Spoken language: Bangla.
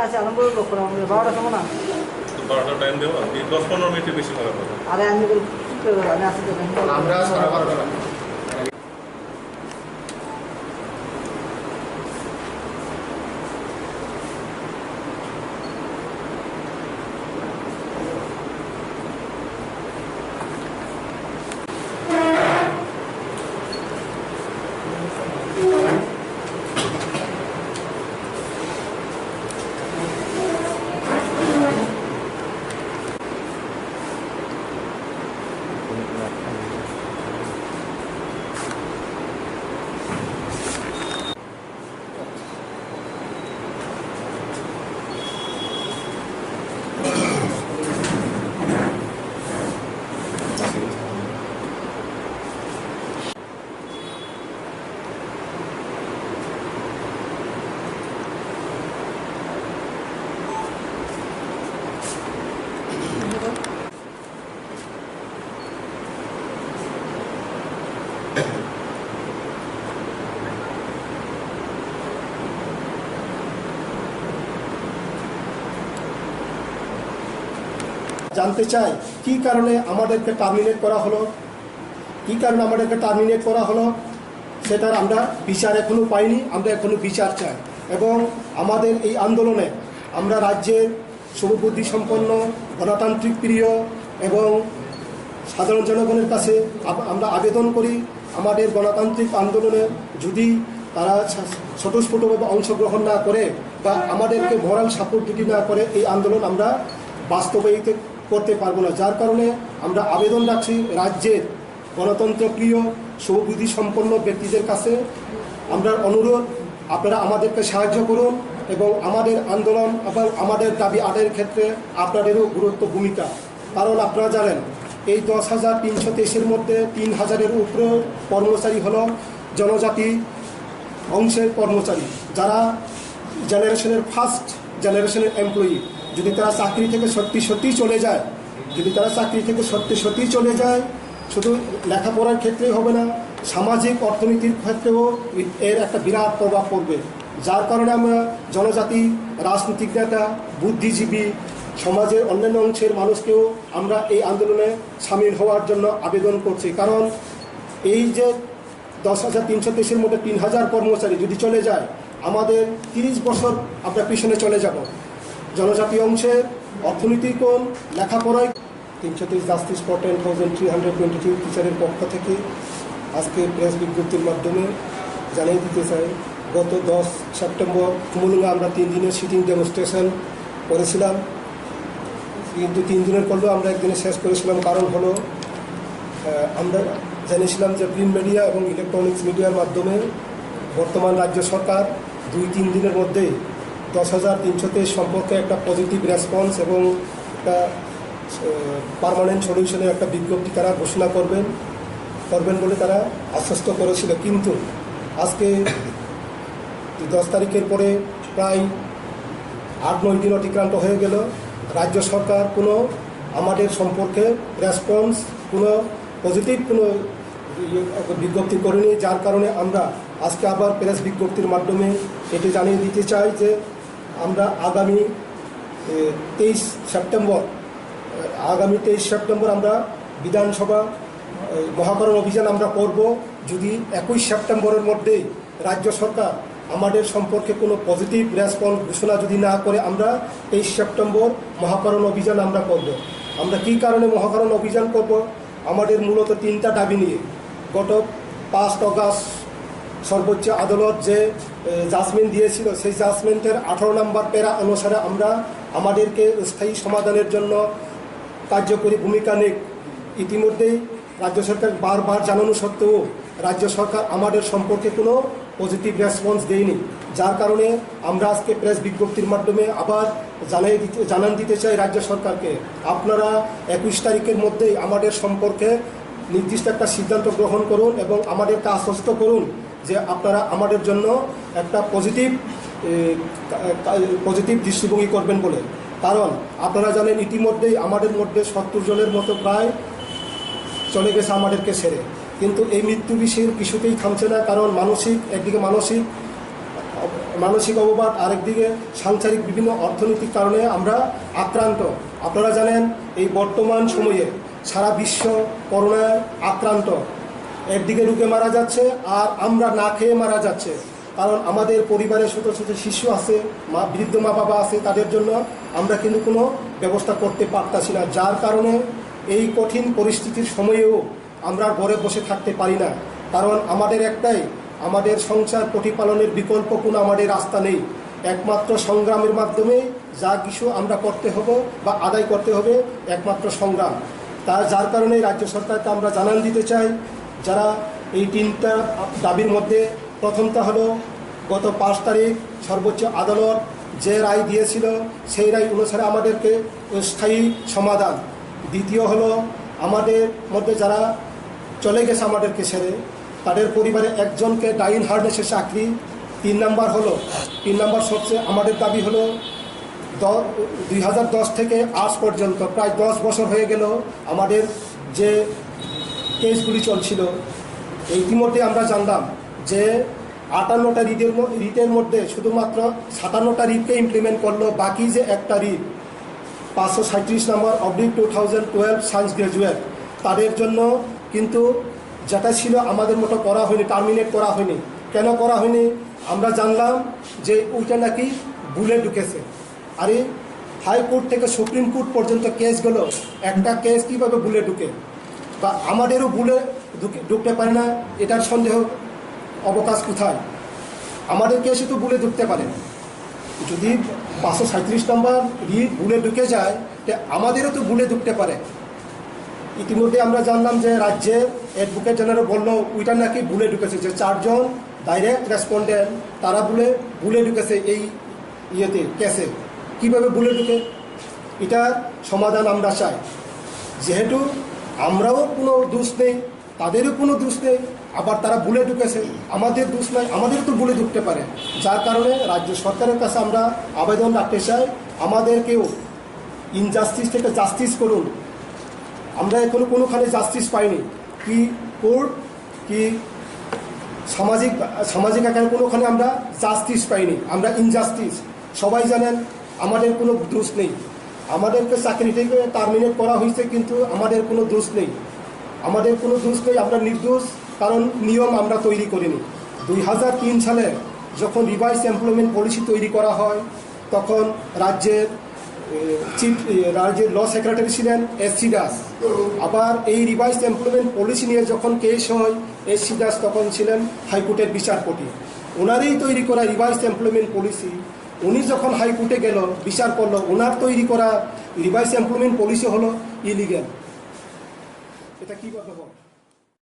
আছে আরম্ভ করবো 12টার সময় না 12টা টাইম দেবো 10-15 মিনিটের বেশি করা কথা। আরে আমি আসতে আমরা সারা 12টা জানতে চাই কি কারণে আমাদেরকে টার্মিনেট করা হলো, সেটার আমরা বিচার এখনো পাইনি। আমরা এখনো বিচার চাই এবং আমাদের এই আন্দোলনে আমরা রাজ্যের শুভবুদ্ধি সম্পন্ন গণতান্ত্রিক প্রিয় এবং সাধারণ জনগণের কাছে আমরা আবেদন করি, আমাদের গণতান্ত্রিক আন্দোলনে যদি তারা স্বতঃস্ফূর্তভাবে অংশগ্রহণ না করে বা আমাদেরকে মোরাল সাপোর্ট যদি না করে এই আন্দোলন আমরা বাস্তবায়িত করতে পারবো না। যার কারণে আমরা আবেদন রাখছি রাজ্যের গণতন্ত্রপ্রিয় শুভবুদ্ধি সম্পন্ন ব্যক্তিদের কাছে আমরা অনুরোধ, আপনারা আমাদেরকে সাহায্য করুন এবং আমাদের আন্দোলন এবং আমাদের দাবি আদায়ের ক্ষেত্রে আপনাদেরও গুরুত্ব ভূমিকা। কারণ আপনারা জানেন এই 10,323-এর মধ্যে 3,000-এর উপরে কর্মচারী হলো জনজাতি অংশের কর্মচারী, যারা ফার্স্ট জেনারেশনের এমপ্লয়ি। যদি তারা চাকরি থেকে সত্যি চলে যায়, শুধু লেখাপড়ার ক্ষেত্রেই হবে না, সামাজিক অর্থনীতির ক্ষেত্রেও এর একটা বিরাট প্রভাব পড়বে। যার কারণে আমরা জনজাতি, রাজনৈতিক নেতা, বুদ্ধিজীবী, সমাজের অন্যান্য অংশের মানুষকেও আমরা এই আন্দোলনে সামিল হওয়ার জন্য আবেদন করছি। কারণ এই যে 10,323-এর মধ্যে 3,000 কর্মচারী যদি চলে যায়, আমাদের 30 বছর আমরা পিছনে চলে যাব। জনজাতি অংশের অর্থনীতি কোন, লেখাপড়ায় 330 জাস্টিস ফর 10,322 টিচারের পক্ষ থেকে আজকে প্রেস বিজ্ঞপ্তির মাধ্যমে জানিয়ে দিতে চাই, গত 10 সেপ্টেম্বর কুমুলুঙ্গা আমরা 3 দিনের সিটিং ডেমনস্ট্রেশন করেছিলাম। কিন্তু 3 দিনের করলেও আমরা একদিনে শেষ করেছিলাম। কারণ হলো আমরা জেনেছিলাম যে প্রিন্ট মিডিয়া এবং ইলেকট্রনিক্স মিডিয়ার মাধ্যমে বর্তমান রাজ্য সরকার 2-3 দিনের মধ্যে 10,323 সম্পর্কে একটা পজিটিভ রেসপন্স এবং একটা পার্মানেন্ট সলিউশনের একটা বিজ্ঞপ্তি তারা ঘোষণা করবেন বলে তারা আশ্বস্ত করেছিল। কিন্তু আজকে 10 তারিখের পরে প্রায় 8-9 দিন অতিক্রান্ত হয়ে গেল, রাজ্য সরকার কোনো আমাদের সম্পর্কে রেসপন্স, কোনো পজিটিভ কোনো বিজ্ঞপ্তি করেনি। যার কারণে আমরা আজকে আবার প্রেস বিজ্ঞপ্তির মাধ্যমে এটি জানিয়ে দিতে চাই যে আমরা আগামী 23 সেপ্টেম্বর আমরা বিধানসভা মহাকরণ অভিযান আমরা করব। যদি 21 সেপ্টেম্বরের মধ্যেই রাজ্য সরকার আমাদের সম্পর্কে কোনো পজিটিভ রেসপন্স ঘোষণা যদি না করে, আমরা 23 সেপ্টেম্বর মহাকরণ অভিযান আমরা করব। আমরা কী কারণে মহাকরণ অভিযান করব? আমাদের মূলত 3টা দাবি নিয়ে। গত 5 অগাস্ট সর্বোচ্চ আদালত যে জাজমেন্ট দিয়েছিল, সেই জাজমেন্টের 18 নম্বর প্যারা অনুসারে আমরা আমাদেরকে স্থায়ী সমাধানের জন্য কার্যকরী ভূমিকা নেই। ইতিমধ্যেই রাজ্য সরকার বারবার জানানো সত্ত্বেও রাজ্য সরকার আমাদের সম্পর্কে কোনো পজিটিভ রেসপন্স দেয়নি। যার কারণে আমরা আজকে প্রেস বিজ্ঞপ্তির মাধ্যমে আবার জানান দিতে চাই রাজ্য সরকারকে, আপনারা 21 তারিখের মধ্যেই আমাদের সম্পর্কে নির্দিষ্ট একটা সিদ্ধান্ত গ্রহণ করুন এবং আমাদেরকে আশ্বস্ত করুন যে আপনারা আমাদের জন্য একটা পজিটিভ দৃষ্টিভঙ্গি করবেন বলে। কারণ আপনারা জানেন ইতিমধ্যেই আমাদের মধ্যে 70 জনের মতো প্রায় চলে গেছে আমাদেরকে ছেড়ে। কিন্তু এই মৃত্যু বিষয়ের কিছুতেই থামছে না। কারণ একদিকে মানসিক মানসিক অববাদ, আরেকদিকে সাংসারিক বিভিন্ন অর্থনৈতিক কারণে আমরা আক্রান্ত। আপনারা জানেন এই বর্তমান সময়ে সারা বিশ্ব করোনায় আক্রান্ত, একদিকে রোগে মারা যাচ্ছে আর আমরা না খেয়ে মারা যাচ্ছে। কারণ আমাদের পরিবারে ছোটো ছোটো শিশু আছে, বৃদ্ধ মা বাবা আছে, তাদের জন্য আমরা কিন্তু কোনো ব্যবস্থা করতে পারতাছি না, যার কারণে এই কঠিন পরিস্থিতির সময়েও আমরা ঘরে বসে থাকতে পারি না। কারণ আমাদের একটাই, আমাদের সংসার প্রতিপালনের বিকল্প কোনো আমাদের রাস্তা নেই। একমাত্র সংগ্রামের মাধ্যমে যা কিছু আমরা করতে হবে বা আদায় করতে হবে, একমাত্র সংগ্রাম। যার কারণে রাজ্য সরকারকে আমরা জানান দিতে চাই, যারা এই 3টা দাবির মধ্যে প্রথমটা হলো গত 5 তারিখ সর্বোচ্চ আদালত যে রায় দিয়েছিল সেই রায় অনুসারে আমাদেরকে স্থায়ী সমাধান। দ্বিতীয় হলো আমাদের মধ্যে যারা চলে গেছে আমাদেরকে ছেড়ে, তাদের পরিবারে একজনকে ডাইন হার্নেসের চাকরি। 3 নম্বর সবচেয়ে আমাদের দাবি হলো 2010 থেকে আজ পর্যন্ত প্রায় 10 বছর হয়ে গেল আমাদের যে কেসগুলি চলছিল। ইতিমধ্যে আমরা জানলাম যে 58টা রিটের মধ্যে শুধুমাত্র 57টা রিটকে ইমপ্লিমেন্ট করলো, বাকি যে একটা রিট 537 নম্বর /2012 সায়েন্স গ্র্যাজুয়েট, তাদের জন্য কিন্তু যেটা ছিল আমাদের মতো করা হয়নি, টার্মিনেট করা হয়নি। কেন করা হয়নি? আমরা জানলাম যে ওইটা নাকি ভুলে ঢুকেছে। আরে হাইকোর্ট থেকে সুপ্রিম কোর্ট পর্যন্ত কেস গেল, একটা কেস কীভাবে ভুলে ঢুকে? বা আমাদেরও ভুলে ঢুকতে পারে না, এটার সন্দেহ অবকাশ কোথায়? আমাদের কেসে তো ভুলে ঢুকতে পারে। যদি 537 নম্বর রিট ভুলে ঢুকে যায়, তো আমাদেরও তো ভুলে ঢুকতে পারে। ইতিমধ্যে আমরা জানলাম যে রাজ্যের অ্যাডভোকেট জেনারেল বললো ওইটা নাকি ভুলে ঢুকেছে, যে 4 জন ডাইরেক্ট রেসপন্ডেন্ট তারা ভুলে ঢুকেছে এই কেসে। কীভাবে ভুলে ঢুকে? এটার সমাধান আমরা চাই। যেহেতু আমরাও কোনো দোষ নেই, তাদেরও কোনো দোষ নেই, আবার তারা ভুলে ঢুকেছে, আমাদের দোষ নয়, আমাদেরও তো ভুলে ঢুকতে পারে। যার কারণে রাজ্য সরকারের কাছে আমরা আবেদন রাখতে চাই, আমাদেরকেও ইনজাস্টিস থেকে জাস্টিস করুন। আমরা এখনো কোনোখানে জাস্টিস পাইনি, কি কোর্ট কি সামাজিক আকারে কোনোখানে আমরা জাস্টিস পাইনি, আমরা ইনজাস্টিস। সবাই জানেন আমাদের কোনো দোষ নেই, আমাদেরকে চাকরি থেকে টার্মিনেট করা হয়েছে, কিন্তু আমাদের কোনো দোষ নেই, আমরা নির্দোষ। কারণ নিয়ম আমরা তৈরি করিনি। 2003 সালে যখন রিভাইস এমপ্লয়মেন্ট পলিসি তৈরি করা হয়, তখন রাজ্যের ল সেক্রেটারি ছিলেন SC দাস। আবার এই রিভাইস এমপ্লয়মেন্ট পলিসি নিয়ে যখন কেস হয়, SC দাস তখন ছিলেন হাইকোর্টের বিচারপতি। ওনারই তৈরি করা রিভাইস এমপ্লয়মেন্ট পলিসি, উনি যখন হাইকোর্টে গেল বিচার করলো, ওনার তৈরি করা রিভাইস এমপ্লয়মেন্ট পলিসি হলো ইলিগ্যাল। এটা কীভাবে হবে?